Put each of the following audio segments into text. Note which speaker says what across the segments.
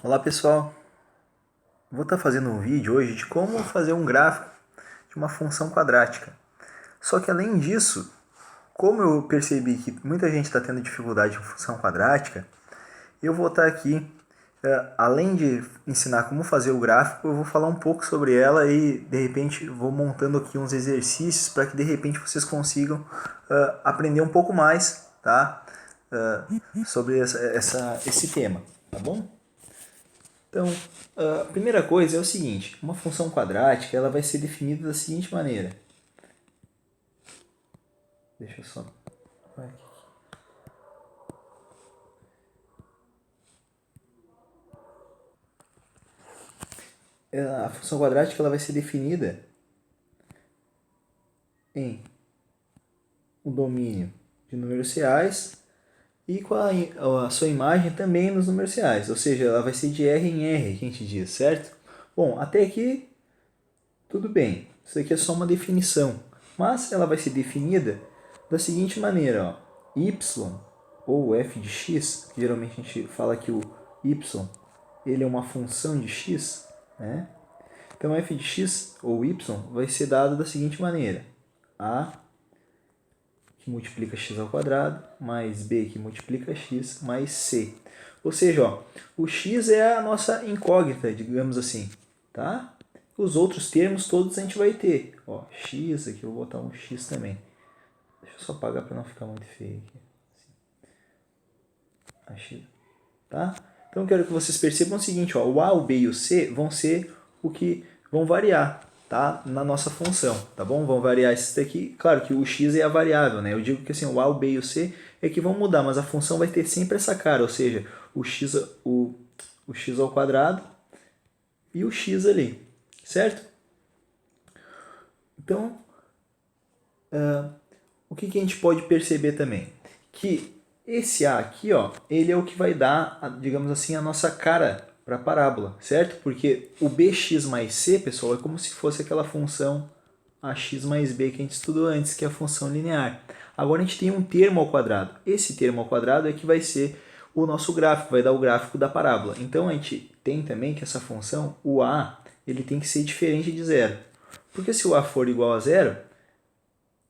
Speaker 1: Olá pessoal, vou estar fazendo um vídeo hoje de como fazer um gráfico de uma função quadrática. Só que além disso, como eu percebi que muita gente está tendo dificuldade em função quadrática, eu vou estar aqui, além de ensinar como fazer o gráfico, eu vou falar um pouco sobre ela e de repente vou montando aqui uns exercícios para que de repente vocês consigam aprender um pouco mais, tá? Sobre esse tema, tá bom? Então, a primeira coisa é o seguinte, uma função quadrática ela vai ser definida da seguinte maneira. Deixa eu só... A função quadrática ela vai ser definida em um domínio de números reais e com a sua imagem também nos números reais, ou seja, ela vai ser de R em R, que a gente diz, certo? Bom, até aqui tudo bem, isso aqui é só uma definição, mas ela vai ser definida da seguinte maneira, ó, y ou f de x, que geralmente a gente fala que o y ele é uma função de x, né? Então f de x ou y vai ser dado da seguinte maneira, a que multiplica x ao quadrado mais b que multiplica x mais c. Ou seja, ó, o x é a nossa incógnita, digamos assim, tá? Os outros termos todos a gente vai ter. Ó, x, aqui eu vou botar um x também. Deixa eu só apagar para não ficar muito feio aqui. Assim. Tá? Então eu quero que vocês percebam o seguinte, ó, o a, o b e o c vão ser o que vão variar, tá? Na nossa função, tá bom? Vão variar esses daqui. Claro que o x é a variável, né? Eu digo que assim, o a, o b e o c é que vão mudar, mas a função vai ter sempre essa cara, ou seja, o x ao quadrado e o x ali, certo? Então, o que a gente pode perceber também? Que esse A aqui, ó, ele é o que vai dar, digamos assim, a nossa cara para a parábola, certo? Porque o bx mais c, pessoal, é como se fosse aquela função ax mais b que a gente estudou antes, que é a função linear. Agora a gente tem um termo ao quadrado. Esse termo ao quadrado é que vai ser o nosso gráfico, vai dar o gráfico da parábola. Então a gente tem também que essa função, o a, ele tem que ser diferente de zero. Porque se o a for igual a zero,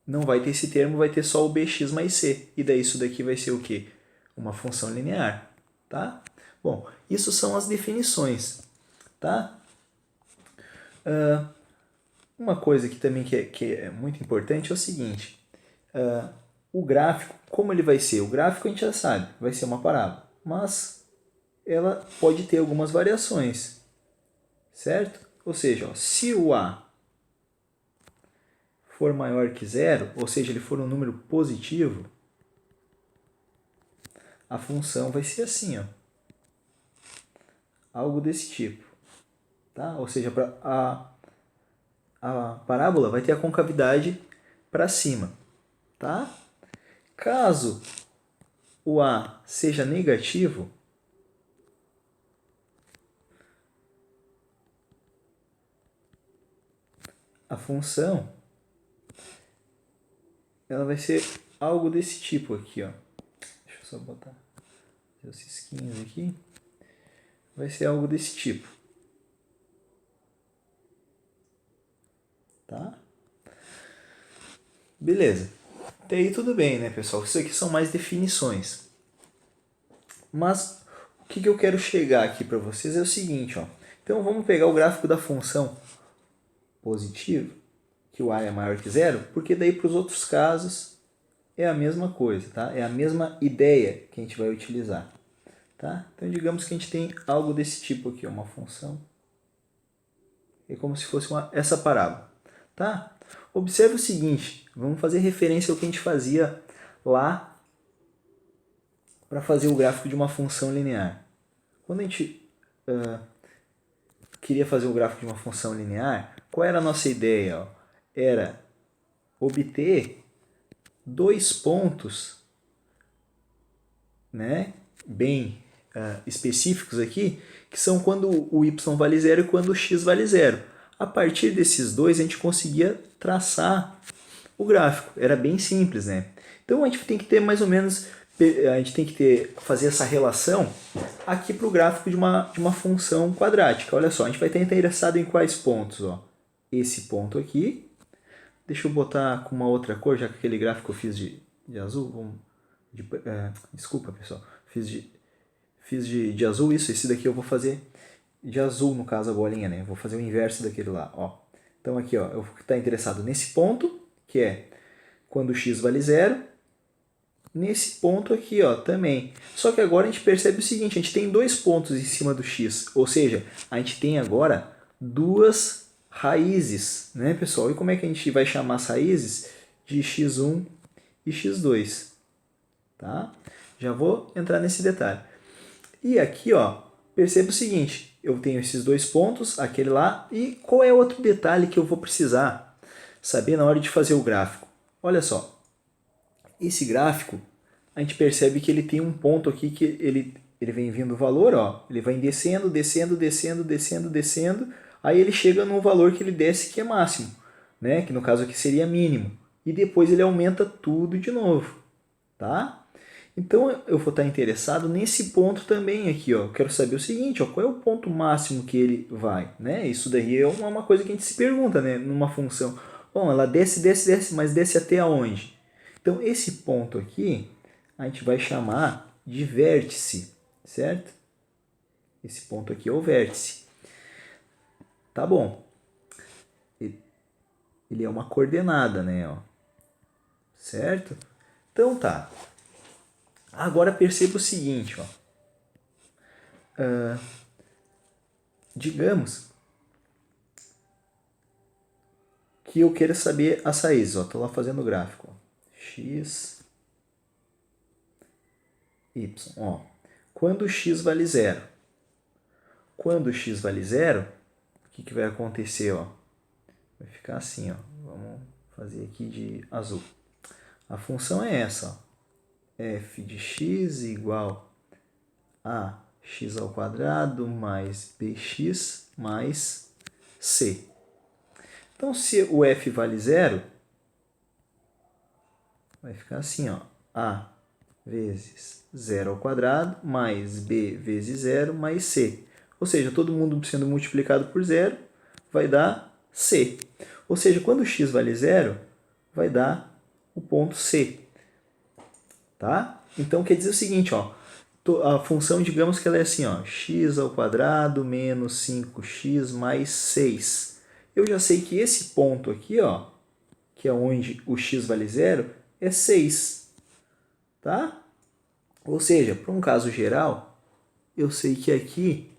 Speaker 1: não vai ter esse termo, vai ter só o bx mais c. E daí isso daqui vai ser o quê? Uma função linear, tá? Bom, isso são as definições, tá? Uma coisa que também que é muito importante é o seguinte. O gráfico, como ele vai ser? O gráfico a gente já sabe, vai ser uma parábola. Mas ela pode ter algumas variações, certo? Ou seja, ó, se o a for maior que zero, ou seja, ele for um número positivo, a função vai ser assim, ó. Algo desse tipo. Tá? Ou seja, a parábola vai ter a concavidade para cima. Tá? Caso o A seja negativo, a função ela vai ser algo desse tipo aqui, ó. Deixa eu só botar os risquinhos aqui. Vai ser algo desse tipo. Tá? Beleza. Até aí tudo bem, né, pessoal? Isso aqui são mais definições. Mas o que eu quero chegar aqui para vocês é o seguinte, ó. Então vamos pegar o gráfico da função positiva, que o a é maior que zero, porque daí para os outros casos é a mesma coisa, tá? É a mesma ideia que a gente vai utilizar, tá? Então digamos que a gente tem algo desse tipo aqui, uma função, é como se fosse essa parábola, tá? Observe o seguinte, vamos fazer referência ao que a gente fazia lá para fazer o gráfico de uma função linear. Quando a gente queria fazer o gráfico de uma função linear, qual era a nossa ideia? Ó? Era obter dois pontos, né, bem específicos aqui, que são quando o y vale zero e quando o x vale zero. A partir desses dois, a gente conseguia traçar o gráfico. Era bem simples, né? Então, a gente tem que ter mais ou menos a gente tem que fazer essa relação aqui para o gráfico de uma função quadrática. Olha só, a gente vai estar interessado em quais pontos? Ó? Esse ponto aqui. Deixa eu botar com uma outra cor, já que aquele gráfico eu fiz de azul. Desculpa, pessoal. Fiz de azul isso. Esse daqui eu vou fazer de azul, no caso, a bolinha, né? Eu vou fazer o inverso daquele lá. Ó. Então aqui, ó, eu vou estar interessado nesse ponto, que é quando x vale 0. Nesse ponto aqui, ó, também. Só que agora a gente percebe o seguinte, a gente tem dois pontos em cima do x, ou seja, a gente tem agora duas raízes, né, pessoal? E como é que a gente vai chamar as raízes? De x1 e x2, tá? Já vou entrar nesse detalhe. E aqui, ó, perceba o seguinte, eu tenho esses dois pontos, aquele lá, e qual é outro detalhe que eu vou precisar saber na hora de fazer o gráfico? Olha só. Esse gráfico, a gente percebe que ele tem um ponto aqui que ele vem vindo o valor, ó, ele vai descendo, descendo, descendo, descendo, descendo, aí ele chega num valor que ele desce que é máximo, né? Que no caso aqui seria mínimo. E depois ele aumenta tudo de novo, tá? Então eu vou estar interessado nesse ponto também aqui, ó. Eu quero saber o seguinte, ó, qual é o ponto máximo que ele vai, né? Isso daí é uma coisa que a gente se pergunta, né? Numa função. Bom, ela desce, desce, desce, mas desce até aonde? Então, esse ponto aqui, a gente vai chamar de vértice, certo? Esse ponto aqui é o vértice. Tá bom. Ele é uma coordenada, né? Ó. Certo? Então, tá. Agora, perceba o seguinte, ó. Digamos que eu queira saber as raízes. Estou lá fazendo o gráfico. Ó. X, y. Ó. Quando x vale 0. Quando x vale 0, o que vai acontecer? Ó? Vai ficar assim. Ó. Vamos fazer aqui de azul. A função é essa. Ó. F de x igual a x ao quadrado mais bx mais c. Então, se o f vale 0, vai ficar assim, ó, a vezes 0 ao quadrado mais b vezes 0 mais c. Ou seja, todo mundo sendo multiplicado por 0 vai dar c. Ou seja, quando x vale 0, vai dar o ponto c. Tá? Então, quer dizer o seguinte, ó, a função, digamos que ela é assim, ó, x ao quadrado menos 5x mais 6. Eu já sei que esse ponto aqui, ó, que é onde o x vale 0, é 6. Tá? Ou seja, para um caso geral, eu sei que aqui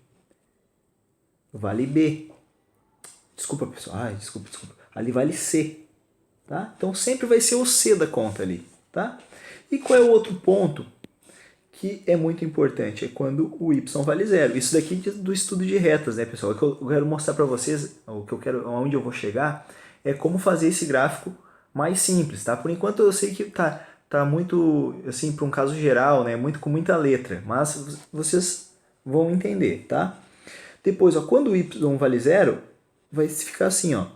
Speaker 1: vale B. Desculpa, pessoal. Ai, desculpa. Ali vale C. Tá? Então, sempre vai ser o C da conta ali. Tá? E qual é o outro ponto que é muito importante? É quando o y vale 0. Isso daqui do estudo de retas, né, pessoal? O que eu quero mostrar para vocês, onde eu vou chegar, é como fazer esse gráfico mais simples, tá? Por enquanto eu sei que tá muito, assim, para um caso geral, né? Com muita letra, mas vocês vão entender, tá? Depois, ó, quando o y vale 0, vai ficar assim, ó,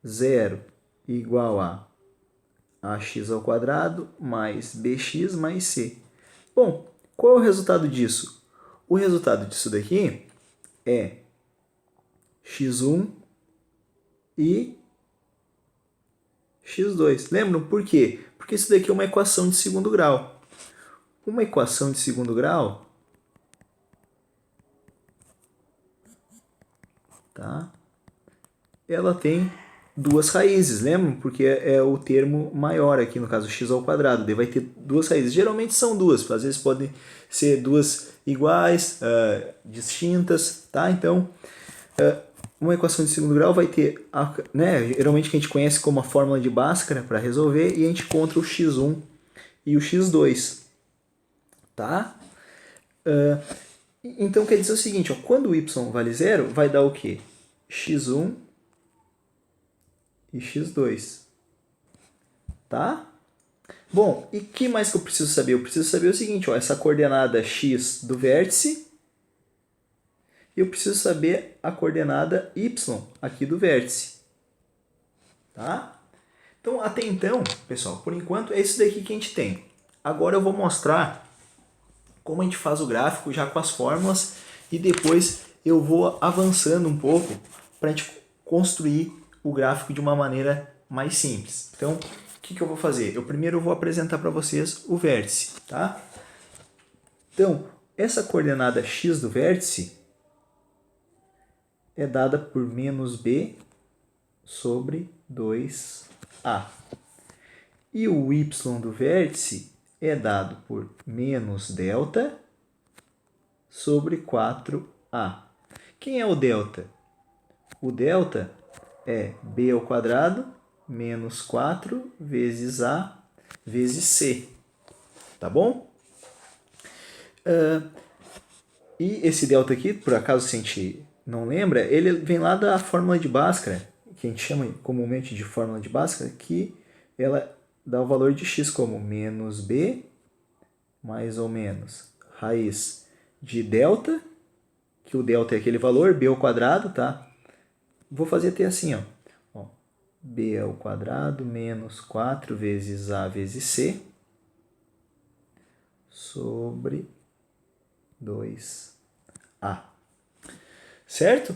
Speaker 1: 0 igual a ax ao quadrado mais bx mais c. Bom, qual é o resultado disso? O resultado disso daqui é x1 e x2. Lembram por quê? Porque isso daqui é uma equação de segundo grau. Uma equação de segundo grau, tá? Ela tem duas raízes, lembram? Porque é o termo maior aqui, no caso x ao quadrado. Daí vai ter duas raízes. Geralmente são duas, às vezes podem ser duas iguais, distintas, tá? Então, uma equação de segundo grau vai ter, né, geralmente que a gente conhece como a fórmula de Bhaskara para resolver, e a gente encontra o x1 e o x2, tá? Então quer dizer o seguinte, ó, quando o y vale 0, vai dar o quê? x1 e x2, tá? Bom, e o que mais que eu preciso saber? Eu preciso saber o seguinte, ó, essa coordenada x do vértice, e eu preciso saber a coordenada y aqui do vértice, tá? Então, até então, pessoal, por enquanto é isso daqui que a gente tem. Agora eu vou mostrar como a gente faz o gráfico já com as fórmulas e depois eu vou avançando um pouco para a gente construir o gráfico de uma maneira mais simples. Então, o que eu vou fazer? Eu primeiro vou apresentar para vocês o vértice, tá? Então, essa coordenada x do vértice é dada por menos b sobre 2a. E o y do vértice é dado por menos delta sobre 4a. Quem é o delta? O delta é b ao quadrado menos 4 vezes a vezes c. Tá bom? E esse delta aqui, por acaso se a gente não lembra, ele vem lá da fórmula de Bhaskara, que a gente chama comumente de fórmula de Bhaskara, que ela dá o valor de x como menos b mais ou menos raiz de delta, que o delta é aquele valor, b ao quadrado, tá? Vou fazer até assim, ó. B ao quadrado menos 4 vezes a vezes c sobre 2a. Certo?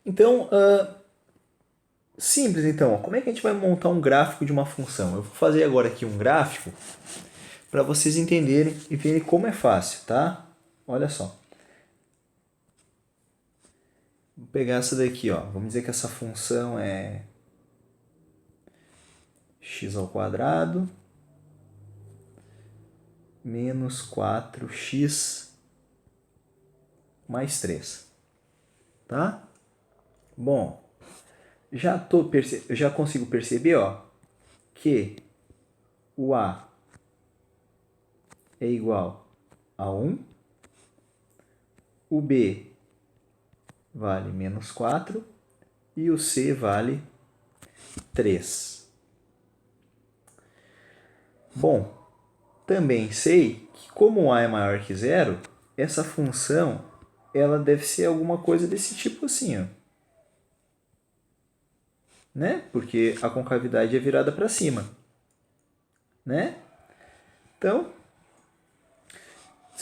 Speaker 1: Então, simples então. Como é que a gente vai montar um gráfico de uma função? Eu vou fazer agora aqui um gráfico para vocês entenderem e verem como é fácil, tá? Olha só. Vou pegar essa daqui, ó. Vamos dizer que essa função é x ao quadrado menos 4x mais 3. Tá? Bom, já consigo perceber, ó, que o a é igual a 1, o b vale menos 4 e o c vale 3. Bom, também sei que como o a é maior que zero, essa função ela deve ser alguma coisa desse tipo assim, ó. Né? Porque a concavidade é virada para cima. Né? Então,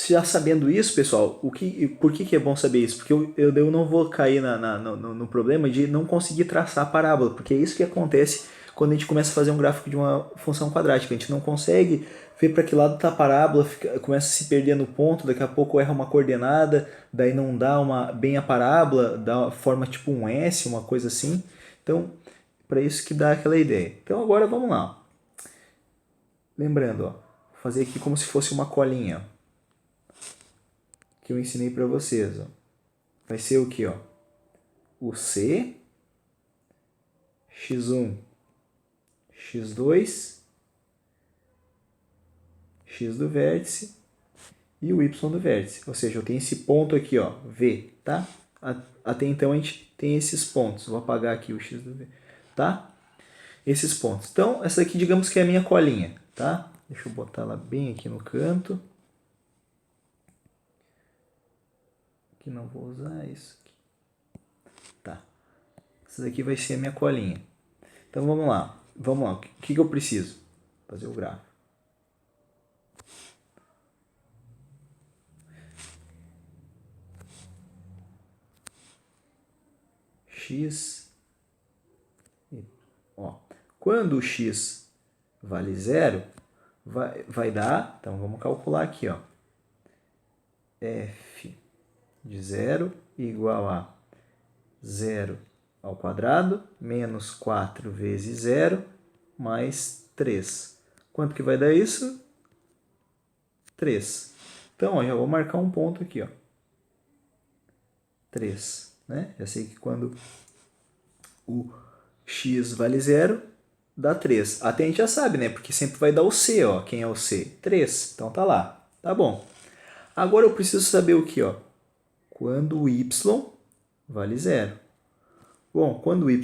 Speaker 1: já sabendo isso, pessoal, por que é bom saber isso? Porque eu não vou cair no problema de não conseguir traçar a parábola, porque é isso que acontece quando a gente começa a fazer um gráfico de uma função quadrática. A gente não consegue ver para que lado está a parábola, começa a se perder no ponto, daqui a pouco erra uma coordenada, daí não dá bem a parábola, dá forma tipo um S, uma coisa assim. Então, para isso que dá aquela ideia. Então agora vamos lá. Lembrando, ó, vou fazer aqui como se fosse uma colinha, ó, que eu ensinei para vocês. Ó. Vai ser o que? O C, x1, x2, x do vértice e o y do vértice. Ou seja, eu tenho esse ponto aqui, ó, V, tá? Até então a gente tem esses pontos. Vou apagar aqui o x do V, tá? Esses pontos. Então, essa aqui digamos que é a minha colinha, tá? Deixa eu botar ela bem aqui no canto. Que não vou usar isso aqui. Tá. Essa daqui vai ser a minha colinha. Então vamos lá. Vamos lá. O que eu preciso? Fazer o gráfico. X. Ó. Quando o x vale 0, vai dar. Então vamos calcular aqui, ó. F de 0 igual a 0 ao quadrado menos 4 vezes 0 mais 3. Quanto que vai dar isso? 3. Então, ó, já vou marcar um ponto aqui, ó. 3. Né? Já sei que quando o x vale 0, dá 3. Até a gente já sabe, né? Porque sempre vai dar o c, ó. Quem é o c? 3. Então tá lá. Tá bom. Agora eu preciso saber o que, ó? Quando o y vale 0. Bom, quando o y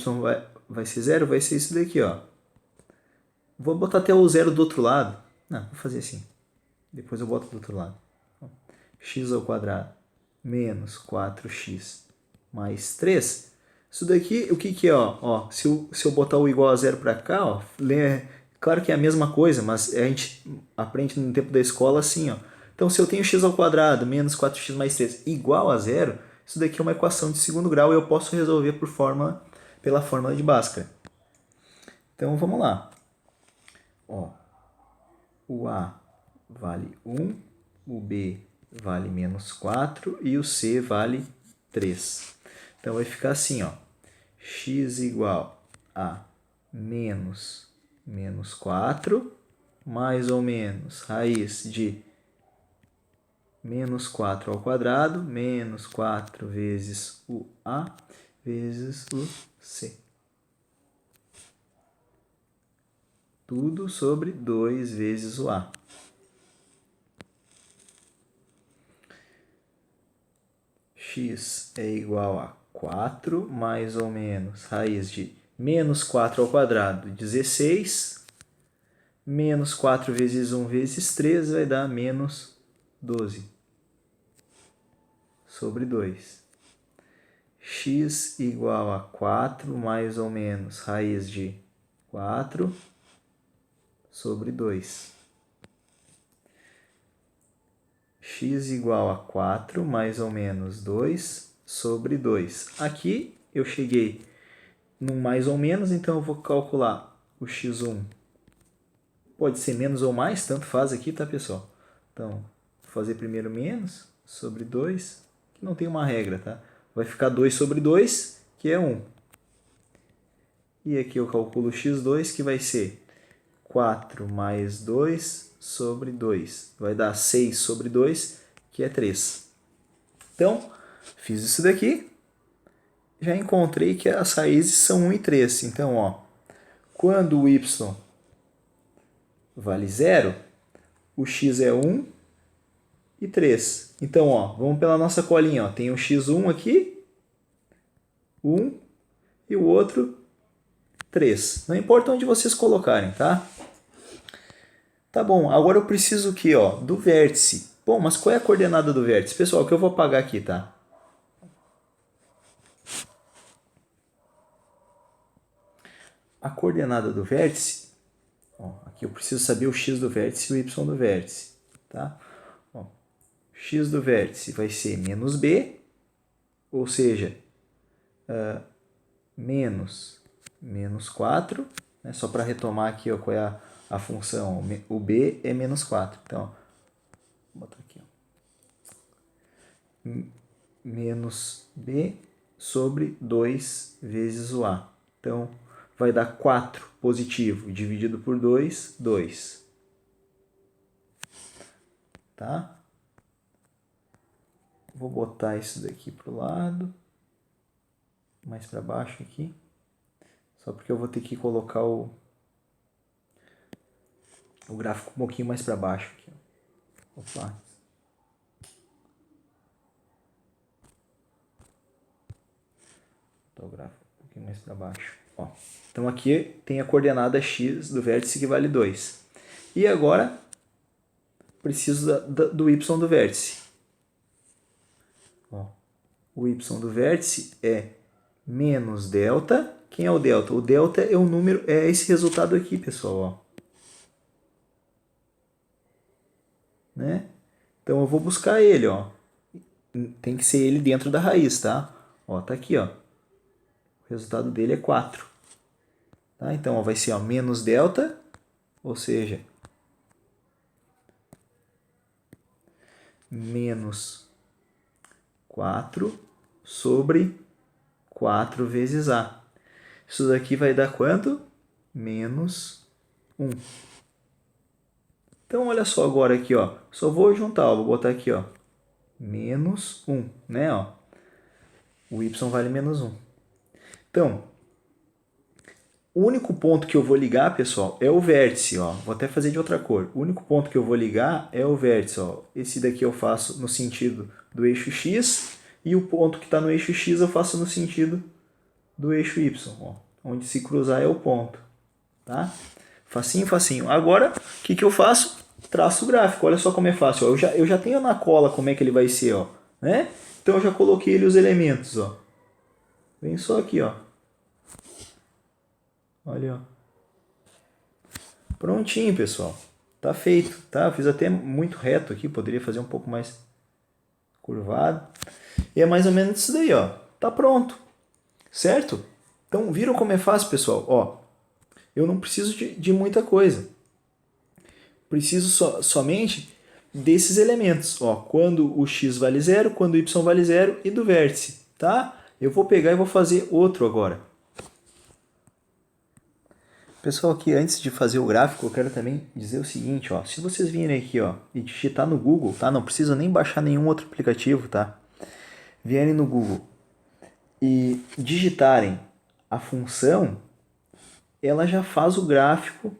Speaker 1: vai ser 0, vai ser isso daqui, ó. Vou botar até o 0 do outro lado. Não, vou fazer assim. Depois eu boto do outro lado. X ao quadrado menos 4x mais 3. Isso daqui, o que é, ó? Se eu botar o igual a 0 para cá, ó, claro que é a mesma coisa, mas a gente aprende no tempo da escola assim, ó. Então, se eu tenho x ao quadrado menos 4x mais 3 igual a zero, isso daqui é uma equação de segundo grau e eu posso resolver pela fórmula de Bhaskara. Então, vamos lá. Ó, o A vale 1, o B vale menos 4 e o C vale 3. Então, vai ficar assim, ó, x igual a menos 4, mais ou menos raiz de menos 4 ao quadrado, menos 4 vezes o A, vezes o C. Tudo sobre 2 vezes o A. X é igual a 4, mais ou menos raiz de menos 4 ao quadrado, 16. Menos 4 vezes 1 vezes 3 vai dar menos 12 sobre 2. X igual a 4 mais ou menos raiz de 4 sobre 2. X igual a 4 mais ou menos 2 sobre 2. Aqui eu cheguei no mais ou menos, então eu vou calcular o x1. Pode ser menos ou mais, tanto faz aqui, tá, pessoal? Então, vou fazer primeiro menos sobre 2, que não tem uma regra, tá? Vai ficar 2 sobre 2, que é 1. E aqui eu calculo x2, que vai ser 4 mais 2 sobre 2. Vai dar 6 sobre 2, que é 3. Então, fiz isso daqui. Já encontrei que as raízes são 1 e 3. Então, ó, quando o y vale 0, o x é 1 e 3. Então, ó, vamos pela nossa colinha. Ó. Tem o x1 aqui, 1, e o outro 3. Não importa onde vocês colocarem, tá? Tá bom, agora eu preciso aqui, ó, do vértice. Bom, mas qual é a coordenada do vértice? Pessoal, que eu vou apagar aqui, tá? A coordenada do vértice, ó, aqui eu preciso saber o x do vértice e o y do vértice, tá? Ó, x do vértice vai ser menos b, ou seja, menos 4, né? Só para retomar aqui, ó, qual é a função, o b é menos 4. Então, ó, vou botar aqui, ó, menos b sobre 2 vezes o a. Então, vai dar 4 positivo dividido por 2, 2. Tá? Vou botar isso daqui para o lado, mais para baixo aqui, só porque eu vou ter que colocar o gráfico um pouquinho mais para baixo aqui. Opa. Botar o gráfico um pouquinho mais para baixo. Ó. Então aqui tem a coordenada x do vértice que vale 2. E agora preciso do y do vértice. Ó. O y do vértice é menos delta. Quem é o delta? O delta é o número, é esse resultado aqui, pessoal. Ó. Né? Então eu vou buscar ele, ó. Tem que ser ele dentro da raiz, tá? Ó, tá aqui, ó. O resultado dele é 4. Tá? Então, ó, vai ser, ó, menos delta, ou seja, menos 4 sobre 4 vezes A. Isso daqui vai dar quanto? Menos 1. Então, olha só agora aqui, ó. Só vou juntar, ó. Vou botar aqui, ó. Menos 1, né? Ó. O y vale menos 1. Então, o único ponto que eu vou ligar, pessoal, é o vértice, ó. Vou até fazer de outra cor. O único ponto que eu vou ligar é o vértice, ó. Esse daqui eu faço no sentido do eixo x e o ponto que está no eixo x eu faço no sentido do eixo y, ó. Onde se cruzar é o ponto, tá? Facinho, facinho. Agora, o que eu faço? Traço o gráfico. Olha só como é fácil, ó. Eu já tenho na cola como é que ele vai ser, ó, né? Então eu já coloquei ali os elementos, ó. Vem só aqui, ó. Olha, ó. Prontinho, pessoal. Tá feito, tá? Eu fiz até muito reto aqui, poderia fazer um pouco mais curvado. E é mais ou menos isso daí, ó. Tá pronto, certo? Então, viram como é fácil, pessoal? Ó, eu não preciso de muita coisa. Preciso somente desses elementos. Ó, quando o x vale zero, quando o y vale zero e do vértice, tá? Eu vou pegar e vou fazer outro agora. Pessoal, aqui antes de fazer o gráfico, eu quero também dizer o seguinte, ó, se vocês virem aqui, ó, e digitar no Google, tá? Não precisa nem baixar nenhum outro aplicativo, tá? Vierem no Google e digitarem a função, ela já faz o gráfico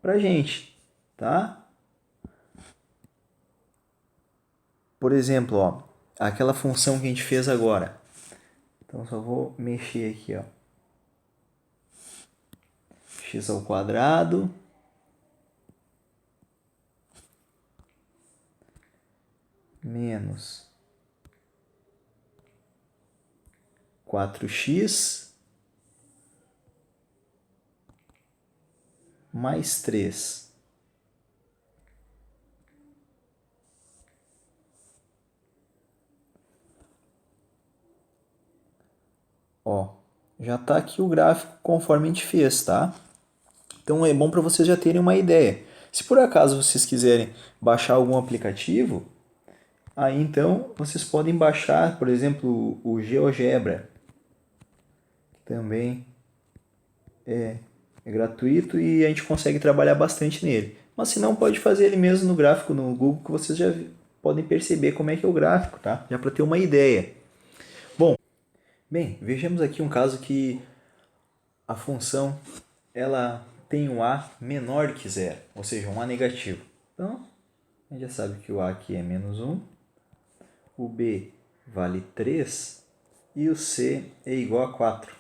Speaker 1: pra gente, tá? Por exemplo, ó, aquela função que a gente fez agora. Então, só vou mexer aqui, ó. X ao quadrado menos 4x mais 3. Ó, já está aqui o gráfico conforme a gente fez, tá? Então é bom para vocês já terem uma ideia. Se por acaso vocês quiserem baixar algum aplicativo, aí então vocês podem baixar, por exemplo, o GeoGebra. Também é gratuito e a gente consegue trabalhar bastante nele. Mas se não, pode fazer ele mesmo no gráfico no Google, que vocês já podem perceber como é que é o gráfico, tá? Já para ter uma ideia. Bem, vejamos aqui um caso que a função ela tem um a menor que zero, ou seja, um a negativo. Então, a gente já sabe que o a aqui é menos 1, o b vale 3 e o c é igual a 4.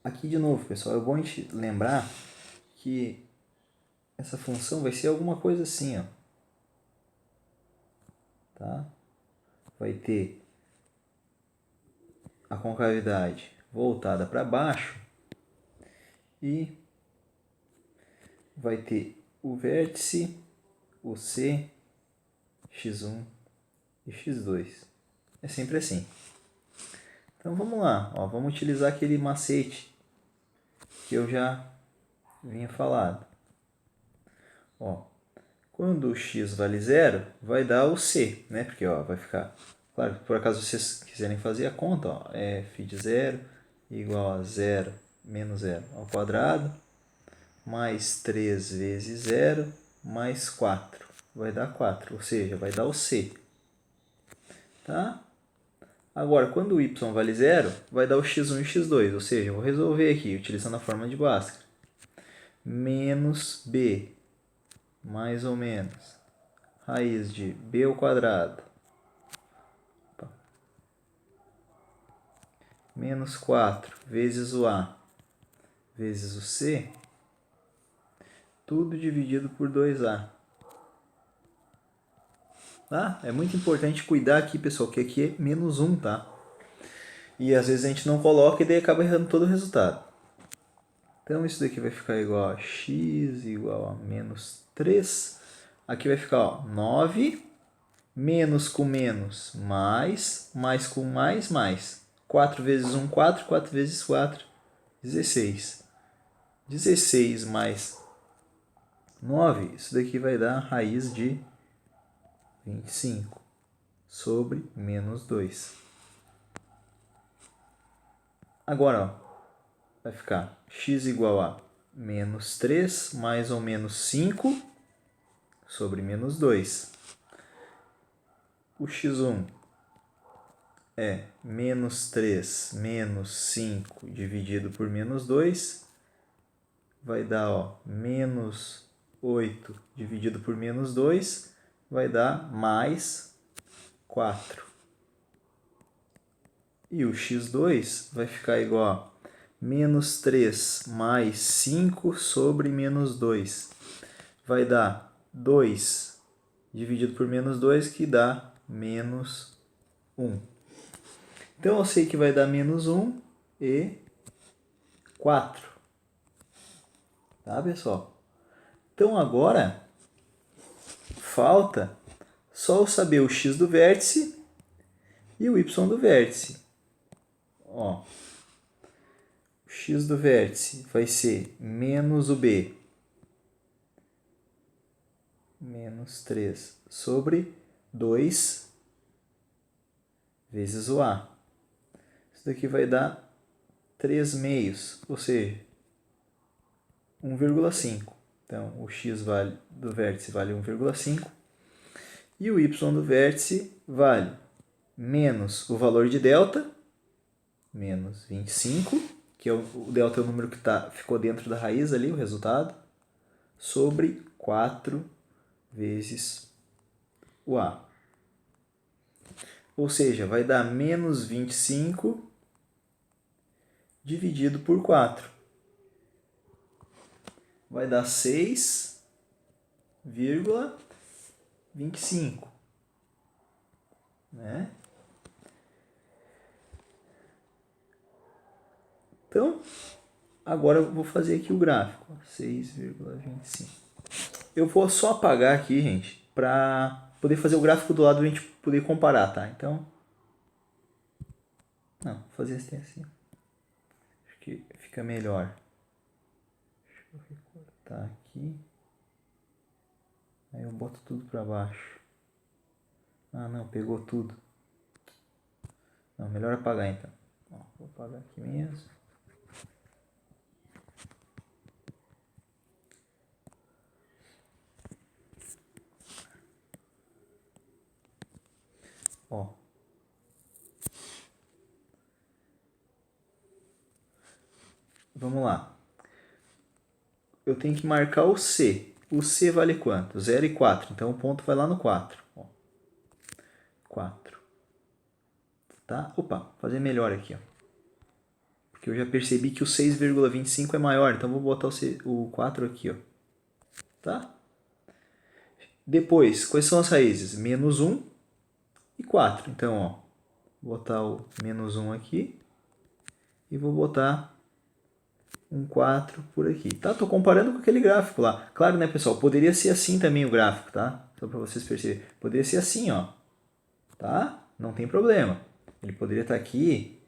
Speaker 1: Aqui de novo, pessoal, é bom a gente lembrar que essa função vai ser alguma coisa assim, ó. Tá? Vai ter a concavidade voltada para baixo e vai ter o vértice, o C, x1 e x2. É sempre assim. Então vamos lá, ó, vamos utilizar aquele macete que eu já vinha falado. Ó, quando o x vale zero, vai dar o C, né? Porque ó, vai ficar... Claro, por acaso vocês quiserem fazer a conta, ó, f de zero igual a 0 menos 0 ao quadrado, mais 3 vezes 0, mais 4. Vai dar 4, ou seja, vai dar o C. Tá? Agora, quando o y vale 0, vai dar o x1 e o x2, ou seja, eu vou resolver aqui, utilizando a fórmula de Bhaskara. Menos b, mais ou menos, raiz de b ao quadrado, menos 4 vezes o a, vezes o c, tudo dividido por 2a. Tá? É muito importante cuidar aqui, pessoal, que aqui é menos 1, tá? E às vezes a gente não coloca e daí acaba errando todo o resultado. Então isso daqui vai ficar igual a x igual a menos 3. Aqui vai ficar ó, 9, menos com menos, mais com mais. 4 vezes 1, 4, 4 vezes 4, 16. 16 mais 9, isso daqui vai dar a raiz de 25 sobre menos 2. Agora, ó, vai ficar x igual a menos 3 mais ou menos 5 sobre menos 2. O x1 é menos 3 menos 5 dividido por menos 2. Vai dar ó, menos 8 dividido por menos 2. Vai dar mais 4. E o x2 vai ficar igual a menos 3 mais 5 sobre menos 2. Vai dar 2 dividido por menos 2, que dá menos 1. Então, eu sei que vai dar menos 1 e 4. Tá, pessoal? Então agora falta só eu saber o x do vértice e o y do vértice. Ó, o x do vértice vai ser menos o b, menos 3 sobre 2 vezes o a. Isso daqui vai dar 3 meios, ou seja, 1,5. Então, o x do vértice vale 1,5 e o y do vértice vale menos o valor de delta, menos 25, que é o delta é o número que ficou dentro da raiz ali, o resultado, sobre 4 vezes o a. Ou seja, vai dar menos 25 dividido por 4. Vai dar 6,25. Né? Então, agora eu vou fazer aqui o gráfico. 6,25. Eu vou só apagar aqui, gente, para poder fazer o gráfico do lado e a gente poder comparar, tá? Então, não, vou fazer assim. Acho que fica melhor. Deixa eu recortar aqui. Aí eu boto tudo para baixo. Ah, não, pegou tudo. Não, melhor apagar então. Ó, vou apagar aqui mesmo. Ó. Vamos lá. Eu tenho que marcar o C. O C vale quanto? 0 e 4. Então o ponto vai lá no 4. Ó. 4. Tá? Opa, vou fazer melhor aqui, ó. Porque eu já percebi que o 6,25 é maior, então vou botar o 4 aqui, ó. Tá? Depois, quais são as raízes? Menos 1 e 4. Então, ó, vou botar o menos 1 aqui e vou botar um 4 por aqui. Tá? Tô comparando com aquele gráfico lá. Claro, né, pessoal? Poderia ser assim também o gráfico, tá? Só para vocês perceberem. Poderia ser assim, ó. Tá? Não tem problema. Ele poderia estar aqui,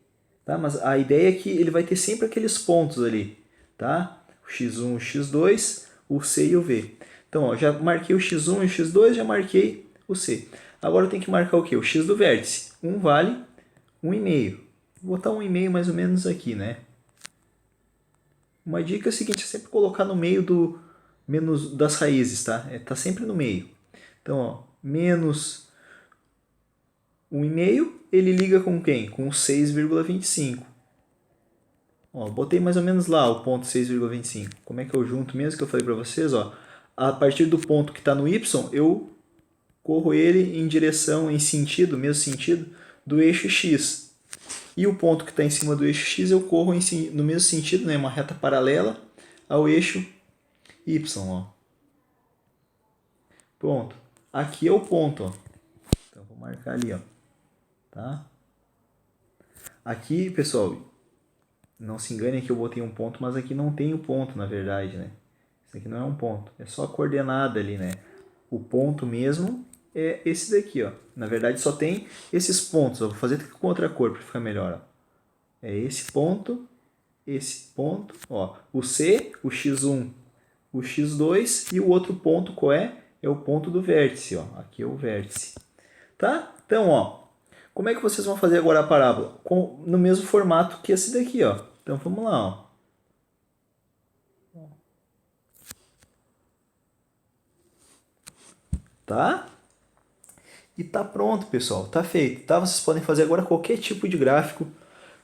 Speaker 1: tá? Mas a ideia é que ele vai ter sempre aqueles pontos ali, tá? O x1, o x2, o c e o v. Então, ó, já marquei o x1 e o x2, já marquei o c. Agora eu tenho que marcar o quê? O x do vértice. 1 vale 1,5. Vou botar 1,5 mais ou menos aqui, né? Uma dica é a seguinte, é sempre colocar no meio do menos das raízes, tá? Tá sempre no meio. Então, ó, menos 1,5, ele liga com quem? Com 6,25. Ó, botei mais ou menos lá o ponto 6,25. Como é que eu junto mesmo que eu falei para vocês? Ó, a partir do ponto que está no y, eu corro ele em direção, em sentido, mesmo sentido, do eixo x. E o ponto que está em cima do eixo x, eu corro no mesmo sentido, né, uma reta paralela ao eixo y. Ó. Pronto. Aqui é o ponto. Ó. Então, vou marcar ali. Ó. Tá? Aqui, pessoal, não se engane que eu botei um ponto, mas aqui não tem o ponto, na verdade, né? Isso aqui não é um ponto, é só a coordenada ali, né? O ponto mesmo é esse daqui, ó. Na verdade, só tem esses pontos. Eu vou fazer com outra cor para ficar melhor, ó. É esse ponto, ó. O C, o x1, o x2 e o outro ponto qual é? É o ponto do vértice, ó. Aqui é o vértice. Tá? Então, ó, como é que vocês vão fazer agora a parábola? No mesmo formato que esse daqui, ó. Então, vamos lá, ó. Tá? E tá pronto, pessoal. Tá feito, tá? Vocês podem fazer agora qualquer tipo de gráfico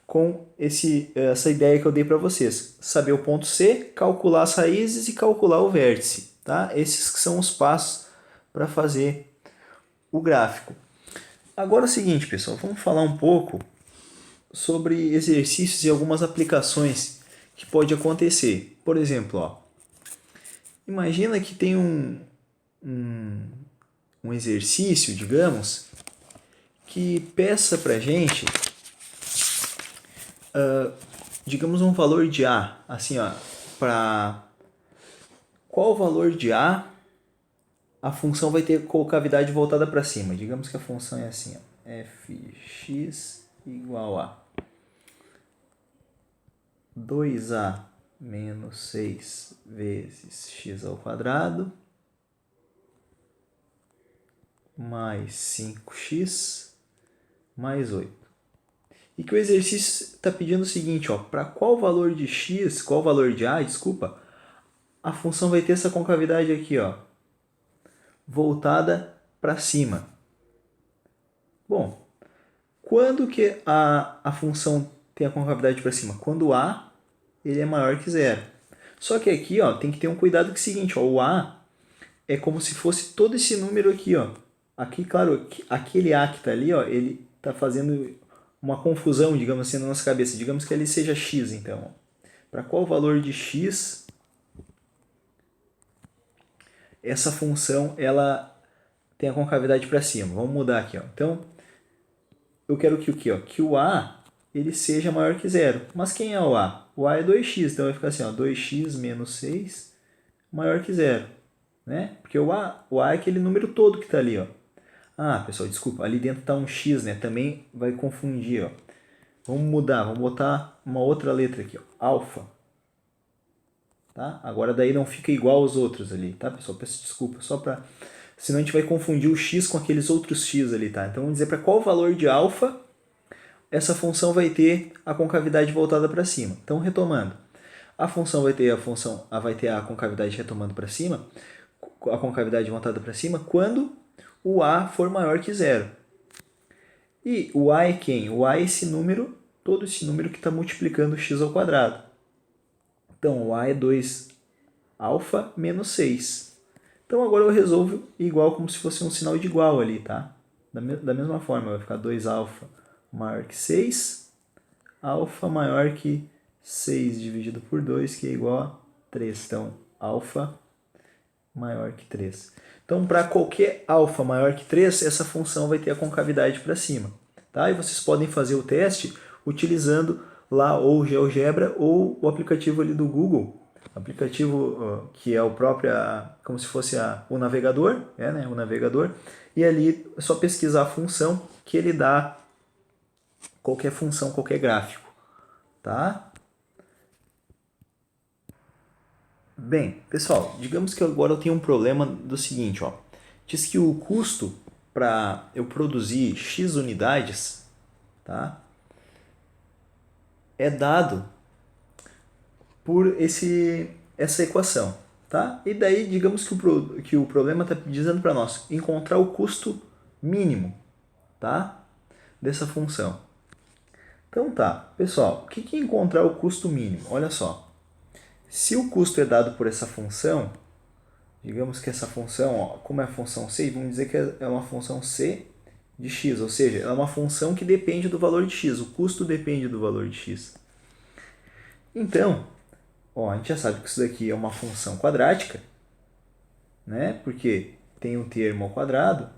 Speaker 1: com essa ideia que eu dei para vocês. Saber o ponto C, calcular as raízes e calcular o vértice, tá? Esses que são os passos para fazer o gráfico. Agora é o seguinte, pessoal, vamos falar um pouco sobre exercícios e algumas aplicações que pode acontecer. Por exemplo, ó, imagina que tem um exercício, digamos, que peça para a gente, digamos, um valor de A, assim, ó, para qual o valor de a função vai ter concavidade voltada para cima. Digamos que a função é assim, ó, fx igual a 2a menos 6 vezes x ao quadrado mais 5x mais 8. E que o exercício está pedindo o seguinte, para qual valor de x, qual valor de a, desculpa, a função vai ter essa concavidade aqui, voltada para cima. Bom, quando que a função tem a concavidade para cima? Quando a ele é maior que zero. Só que aqui tem que ter um cuidado que é o seguinte, o a é como se fosse todo esse número aqui. Aqui, claro, aquele a que está ali, ele está fazendo uma confusão, digamos assim, na nossa cabeça. Digamos que ele seja x, então. Para qual valor de x essa função ela tem a concavidade para cima? Vamos mudar aqui. Então, eu quero que o quê? Que o a ele seja maior que zero. Mas quem é o a? O a é 2x, então vai ficar assim, 2x menos 6 maior que zero. Né? Porque o a é aquele número todo que está ali. Ah, pessoal, desculpa, ali dentro está um x, né? Também vai confundir. Vamos mudar, vamos botar uma outra letra aqui, alfa. Tá? Agora daí não fica igual aos outros ali, tá, pessoal? Peço desculpa, só para... Senão a gente vai confundir o x com aqueles outros x ali, tá? Então vamos dizer para qual valor de alfa essa função vai ter a concavidade voltada para cima. Então, retomando. A função vai ter a concavidade retomando para cima, a concavidade voltada para cima, quando o a for maior que zero. E o a é quem? O a é esse número, todo esse número que está multiplicando x ao quadrado. Então, o a é 2 alfa menos 6. Então, agora eu resolvo igual como se fosse um sinal de igual ali, tá? Da mesma forma, vai ficar 2 alfa maior que 6, alfa maior que 6 dividido por 2, que é igual a 3. Então, alfa maior que 3. Então, para qualquer alfa maior que 3, essa função vai ter a concavidade para cima. Tá? E vocês podem fazer o teste utilizando lá ou o GeoGebra ou o aplicativo ali do Google. Aplicativo que é o próprio, como se fosse o navegador, né? O navegador. E ali é só pesquisar a função que ele dá qualquer função, qualquer gráfico. Tá? Bem, pessoal, digamos que agora eu tenho um problema do seguinte, diz que o custo para eu produzir X unidades, tá, é dado por essa equação, tá? E daí, digamos que o problema está dizendo para nós encontrar o custo mínimo, tá, dessa função. Então tá, pessoal, o que é encontrar o custo mínimo? Olha só. Se o custo é dado por essa função, digamos que essa função, como é a função c, vamos dizer que é uma função c de x, ou seja, é uma função que depende do valor de x, o custo depende do valor de x. Então, a gente já sabe que isso daqui é uma função quadrática, né? Porque tem um termo ao quadrado.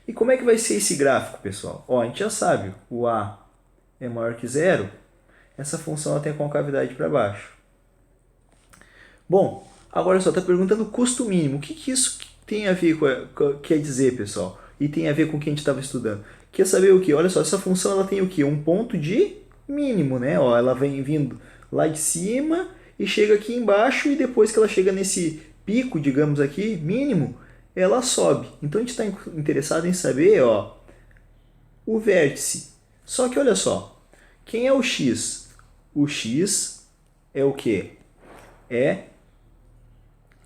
Speaker 1: E como é que vai ser esse gráfico, pessoal? A gente já sabe, o a é maior que zero, essa função ela tem a concavidade para baixo. Bom, agora só está perguntando o custo mínimo. O que isso tem a ver quer dizer, pessoal? E tem a ver com o que a gente estava estudando. Quer saber o que? Olha só, essa função ela tem o que? Um ponto de mínimo, né? Ela vem vindo lá de cima e chega aqui embaixo e depois que ela chega nesse pico, digamos aqui, mínimo, ela sobe. Então a gente está interessado em saber, o vértice. Só que olha só, quem é o x? O x é o quê? É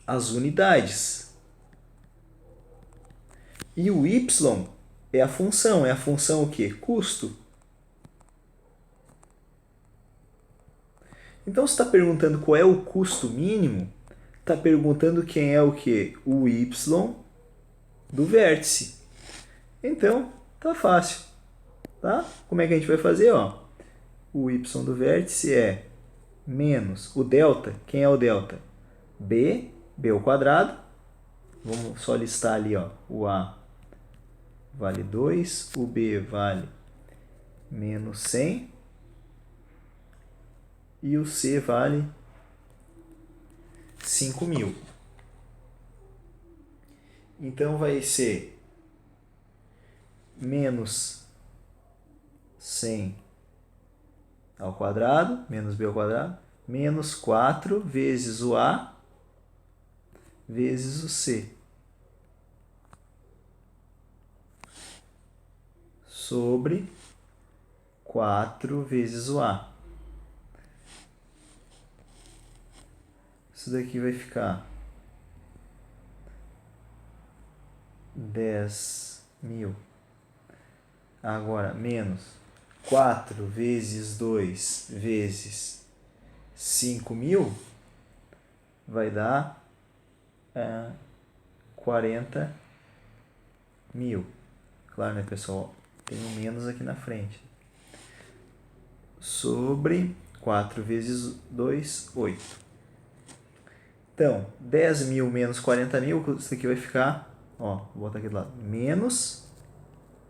Speaker 1: as unidades. E o y é a função o quê? Custo. Então, se está perguntando qual é o custo mínimo, está perguntando quem é o quê? O y do vértice. Então, tá fácil. Tá? Como é que a gente vai fazer? O y do vértice é menos o delta. Quem é o delta? b ao quadrado. Vamos só listar ali, o a vale 2, o b vale menos 100 e o c vale 5.000. Então vai ser menos 100 ao quadrado, menos b ao quadrado, menos 4 vezes o a vezes o c, sobre 4 vezes o a. Isso daqui vai ficar 10.000. Agora, menos 4 vezes 2 vezes 5.000 vai dar 40.000. Claro, né, pessoal? Tem um menos aqui na frente. Sobre 4 vezes 2, 8. Então, 10.000 menos 40.000, isso aqui vai ficar, ó, vou botar aqui do lado, menos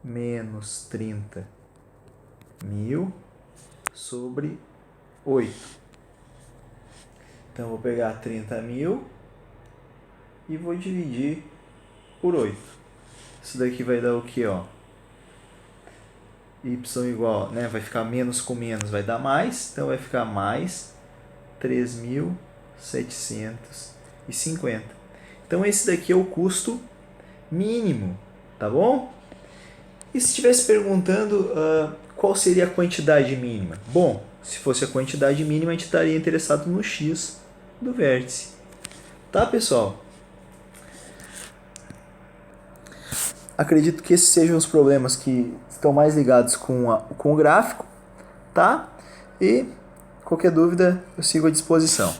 Speaker 1: 30.000 sobre 8. Então, vou pegar 30.000 e vou dividir por 8. Isso daqui vai dar o que, ó? Y igual, né? Vai ficar menos com menos, vai dar mais. Então, vai ficar mais 3.750. Então, esse daqui é o custo mínimo, tá bom? E se estivesse perguntando qual seria a quantidade mínima? Bom, se fosse a quantidade mínima, a gente estaria interessado no x do vértice. Tá, pessoal? Acredito que esses sejam os problemas que estão mais ligados com o gráfico, tá? E qualquer dúvida eu sigo à disposição.